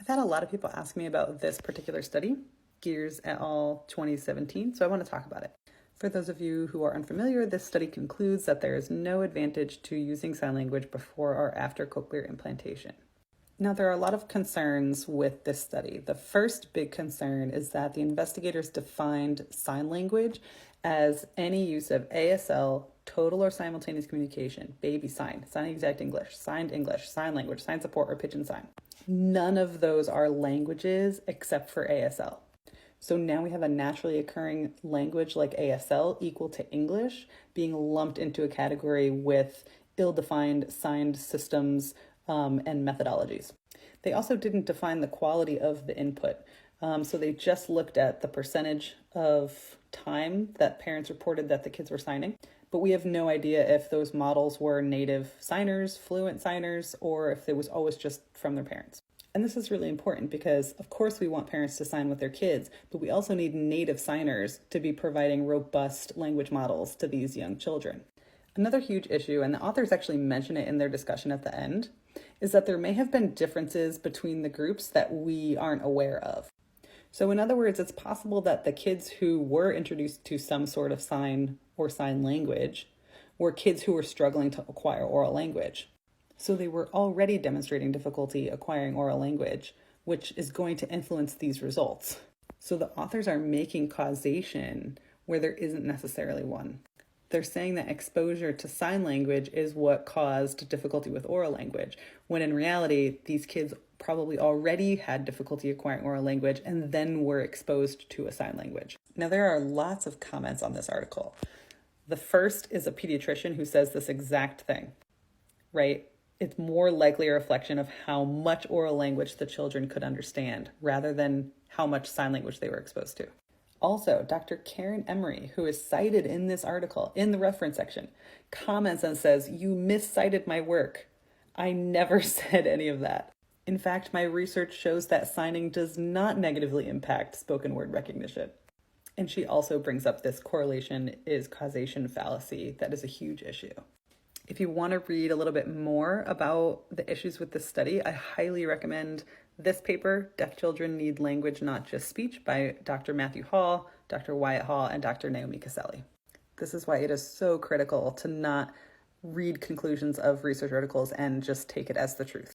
I've had a lot of people ask me about this particular study, Geers et al. 2017, so I want to talk about it. For those of you who are unfamiliar, this study concludes that there is no advantage to using sign language before or after cochlear implantation. Now, there are a lot of concerns with this study. The first big concern is that the investigators defined sign language as any use of ASL, total or simultaneous communication, baby sign, sign exact English, sign language, sign support, or pigeon sign. None of those are languages except for ASL. So now we have a naturally occurring language like ASL equal to English being lumped into a category with ill-defined signed systems and methodologies. They also didn't define the quality of the input. So they just looked at the percentage of time that parents reported that the kids were signing. But we have no idea if those models were native signers, fluent signers, or if it was always just from their parents. And this is really important because, of course, we want parents to sign with their kids, but we also need native signers to be providing robust language models to these young children. Another huge issue, and the authors actually mention it in their discussion at the end, is that there may have been differences between the groups that we aren't aware of. So in other words, it's possible that the kids who were introduced to some sort of sign or sign language were kids who were struggling to acquire oral language. So they were already demonstrating difficulty acquiring oral language, which is going to influence these results. So the authors are making causation where there isn't necessarily one. They're saying that exposure to sign language is what caused difficulty with oral language, when in reality, these kids probably already had difficulty acquiring oral language and then were exposed to a sign language. Now, there are lots of comments on this article. The first is a pediatrician who says this exact thing, right? It's more likely a reflection of how much oral language the children could understand rather than how much sign language they were exposed to. Also, Dr. Karen Emery, who is cited in this article in the reference section, comments and says, "You miscited my work. I never said any of that. In fact, my research shows that signing does not negatively impact spoken word recognition." And she also brings up this correlation is causation fallacy. That is a huge issue. If you want to read a little bit more about the issues with this study, I highly recommend this paper, Deaf Children Need Language, Not Just Speech, by Dr. Matthew Hall, Dr. Wyatt Hall, and Dr. Naomi Caselli. This is why it is so critical to not read conclusions of research articles and just take it as the truth.